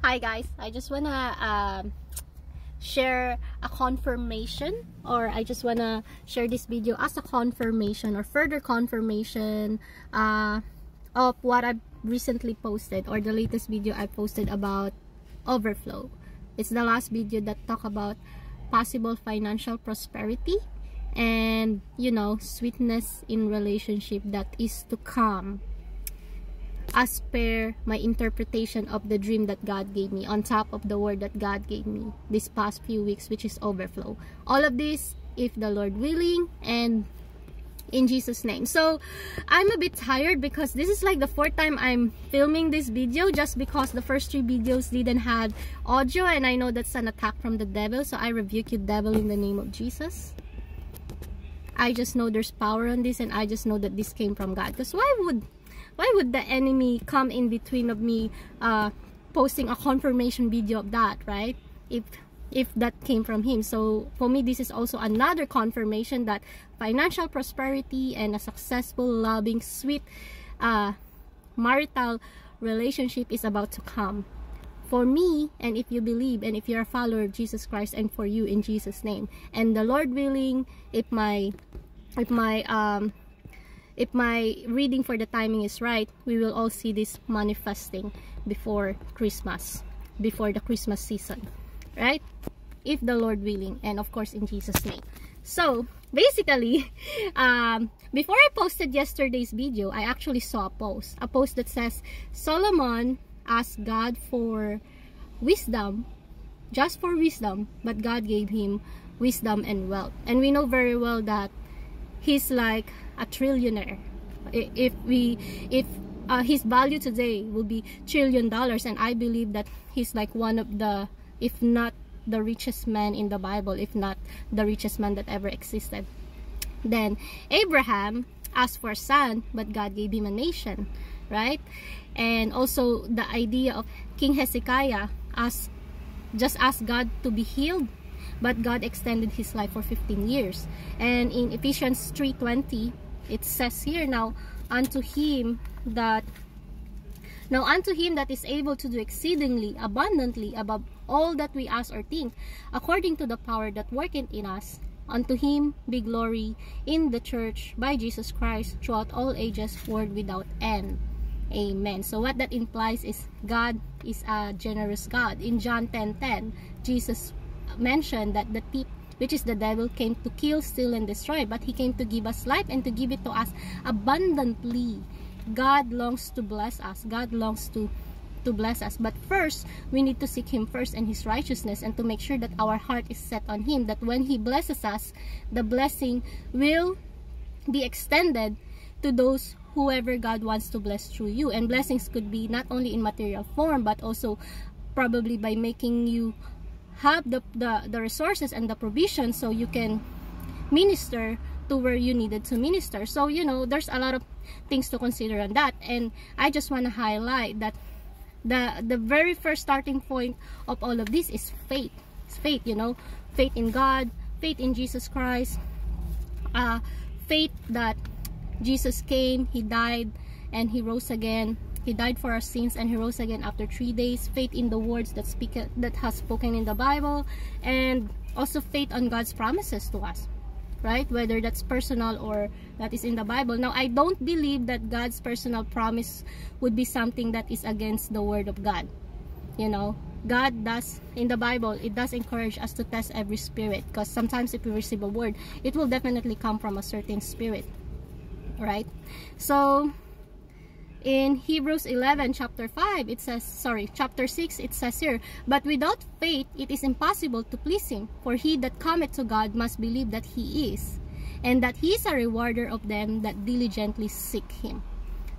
Hi guys, I just wanna share a confirmation, or I just wanna share this video as a confirmation or further confirmation of what I've recently posted, or the latest video I posted about overflow. It's the last video that talk about possible financial prosperity and, you know, sweetness in relationship that is to come, as per my interpretation of the dream that God gave me, on top of the word that God gave me this past few weeks, which is overflow. All of this, if the Lord willing, and in Jesus' name. So I'm a bit tired because this is like the fourth time I'm filming this video, just because the first three videos didn't have audio, and I know that's an attack from the devil. So I rebuke you, devil, in the name of Jesus. I just know there's power on this, and I just know that this came from God. Because why would the enemy come in between of me posting a confirmation video of that, right? If that came from him. So for me, this is also another confirmation that financial prosperity and a successful, loving, sweet marital relationship is about to come for me, and if you believe, and if you're a follower of Jesus Christ, and for you, in Jesus' name. And the Lord willing, if my reading for the timing is right, we will all see this manifesting before Christmas, before the Christmas season, right? If the Lord willing, and of course in Jesus' name. So basically, before I posted yesterday's video, I actually saw a post that says Solomon asked God for wisdom, just for wisdom, but God gave him wisdom and wealth. And we know very well that he's like a trillionaire. If his value today will be $1 trillion, and I believe that he's like one of the, if not the richest man in the Bible, if not the richest man that ever existed. Then Abraham asked for a son, but God gave him a nation, right? And also the idea of King Hezekiah just asked God to be healed, but God extended his life for 15 years. And in Ephesians 3:20, it says here, now unto him that is able to do exceedingly abundantly above all that we ask or think, according to the power that worketh in us, unto him be glory in the church by Jesus Christ throughout all ages, world without end. Amen. So what that implies is God is a generous God. In John 10:10, Jesus mentioned that the thief, which is the devil, came to kill, steal, and destroy, but he came to give us life and to give it to us abundantly. God longs to bless us. God longs to bless us, but first we need to seek him first and his righteousness, and to make sure that our heart is set on him, that when he blesses us, the blessing will be extended to those whoever God wants to bless through you. And blessings could be not only in material form, but also probably by making you have the resources and the provision so you can minister to where you needed to minister. So, you know, there's a lot of things to consider on that, and I just want to highlight that the very first starting point of all of this is faith. It's faith, you know, faith in God, faith in Jesus Christ, faith that Jesus came, he died, and he rose again. He died for our sins, and he rose again after 3 days. Faith in the words that has spoken in the Bible, and also faith on God's promises to us, right? Whether that's personal or that is in the Bible. Now, I don't believe that God's personal promise would be something that is against the word of God. You know, God does, in the Bible, it does encourage us to test every spirit, because sometimes if we receive a word, it will definitely come from a certain spirit, right? So in Hebrews 11 chapter 5, it says, chapter 6, it says here, but without faith it is impossible to please him, for he that cometh to God must believe that he is, and that he is a rewarder of them that diligently seek him.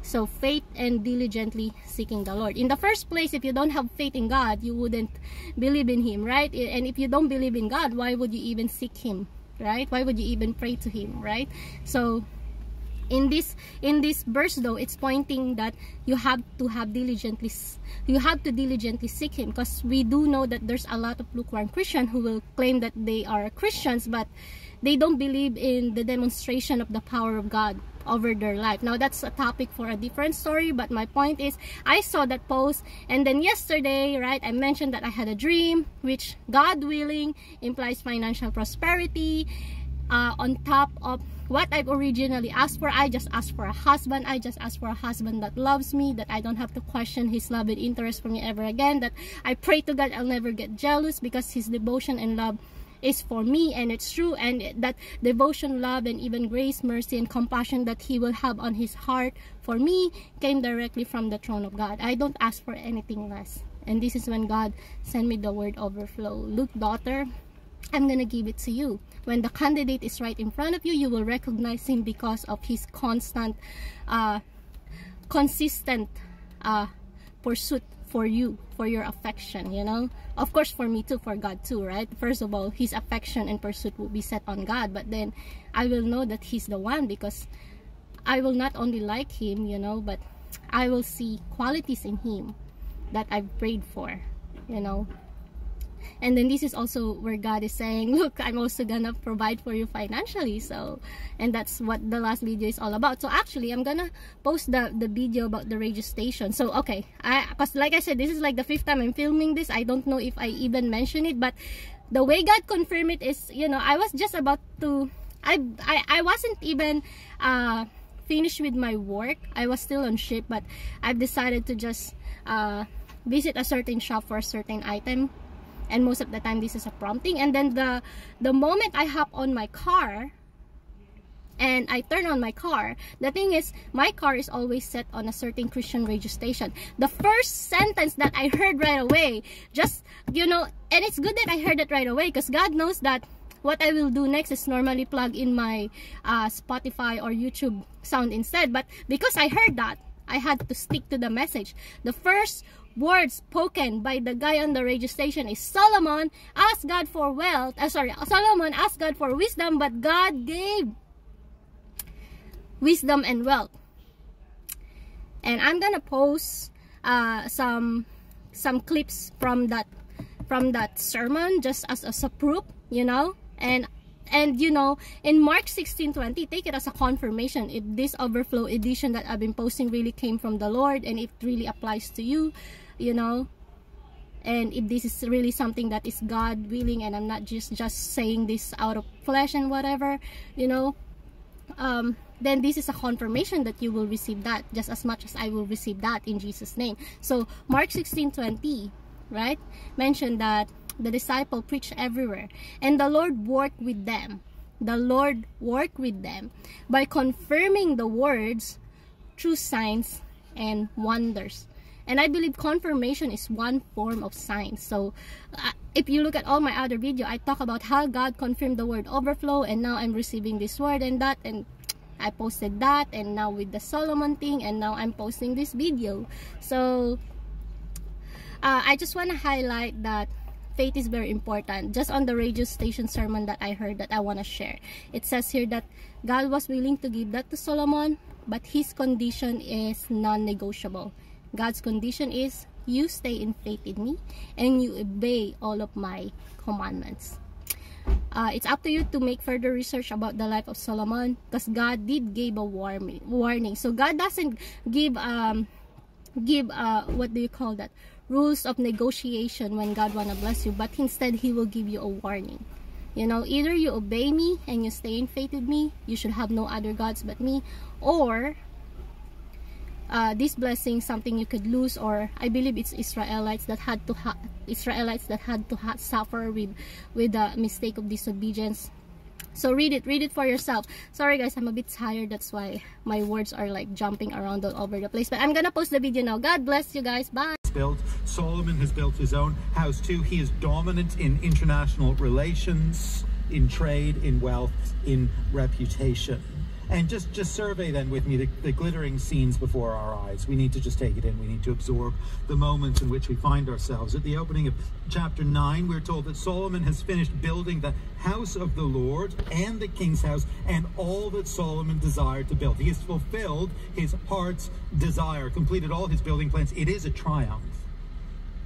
So faith and diligently seeking the Lord. In the first place, if you don't have faith in God, you wouldn't believe in him, right? And if you don't believe in God, why would you even seek him, right? Why would you even pray to him, right? So in this verse though, it's pointing that you have to diligently seek him, because we do know that there's a lot of lukewarm Christians who will claim that they are Christians, but they don't believe in the demonstration of the power of God over their life. Now that's a topic for a different story, but my point is, I saw that post, and then yesterday, right, I mentioned that I had a dream, which God willing implies financial prosperity, on top of what I've originally asked for. I just asked for a husband. I just asked for a husband that loves me, that I don't have to question his love and interest for me ever again, that I pray to God I'll never get jealous because his devotion and love is for me, and it's true, and that devotion, love, and even grace, mercy, and compassion that he will have on his heart for me came directly from the throne of God. I don't ask for anything less. And this is when God sent me the word overflow. Look, daughter, I'm gonna give it to you. When the candidate is right in front of you, you will recognize him because of his constant, consistent pursuit for you, for your affection, you know. Of course, for me too, for God too, right? First of all, his affection and pursuit will be set on God, but then I will know that he's the one, because I will not only like him, you know, but I will see qualities in him that I've prayed for, you know. And then this is also where God is saying, look, I'm also gonna provide for you financially. So, and that's what the last video is all about. So actually, I'm gonna post the video about the radio station. So okay, because like I said, this is like the 5th time I'm filming this. I don't know if I even mentioned it, but the way God confirmed it is, you know, I was just about to, I wasn't even finished with my work. I was still on shift, but I've decided to just visit a certain shop for a certain item. And most of the time this is a prompting, and then the moment I hop on my car and I turn on my car, the thing is, my car is always set on a certain Christian radio station. The first sentence that I heard right away, just, you know, and it's good that I heard it right away, because God knows that what I will do next is normally plug in my Spotify or YouTube sound instead. But because I heard that, I had to stick to the message. The first words spoken by the guy on the radio station is, Solomon asked God for wealth. Solomon asked God for wisdom, but God gave wisdom and wealth. And I'm gonna post some clips from that sermon just as a proof, you know. And you know, in Mark 16:20, take it as a confirmation if this overflow edition that I've been posting really came from the Lord, and it really applies to you, you know, and if this is really something that is God willing, and I'm not just saying this out of flesh and whatever, you know, then this is a confirmation that you will receive that just as much as I will receive that in Jesus' name. So Mark 16:20, right, mentioned that the disciple preached everywhere, and the Lord worked with them. The Lord worked with them by confirming the words through signs and wonders. And I believe confirmation is one form of signs. So if you look at all my other video, I talk about how God confirmed the word overflow, and now I'm receiving this word and that, and I posted that, and now with the Solomon thing, and now I'm posting this video. So I just want to highlight that faith is very important. Just on the radio station sermon that I heard, that I want to share, it says here that God was willing to give that to Solomon, but his condition is non-negotiable. God's condition is, you stay in faith in me and you obey all of my commandments. It's up to you to make further research about the life of Solomon, because God did give a warning. So God doesn't give what do you call that, rules of negotiation when God wanna bless you, but instead he will give you a warning. You know, either you obey me and you stay in faith with me, you should have no other gods but me, or this blessing, something you could lose. Or I believe it's Israelites that had to suffer with the mistake of disobedience. So read it for yourself. Sorry guys, I'm a bit tired, that's why my words are like jumping around all over the place, but I'm gonna post the video now. God bless you guys. Bye. Solomon has built his own house too. He is dominant in international relations, in trade, in wealth, in reputation. And just survey then with me the glittering scenes before our eyes. We need to just take it in. We need to absorb the moments in which we find ourselves. At the opening of chapter 9, we're told that Solomon has finished building the house of the Lord and the king's house and all that Solomon desired to build. He has fulfilled his heart's desire, completed all his building plans. It is a triumph.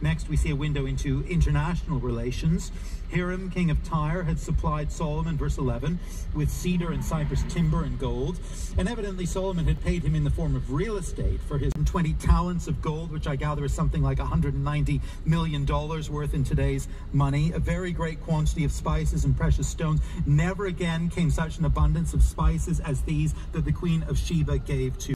Next, we see a window into international relations. Hiram, king of Tyre, had supplied Solomon, verse 11, with cedar and cypress timber and gold. And evidently Solomon had paid him in the form of real estate for his 20 talents of gold, which I gather is something like $190 million worth in today's money. A very great quantity of spices and precious stones. Never again came such an abundance of spices as these that the Queen of Sheba gave to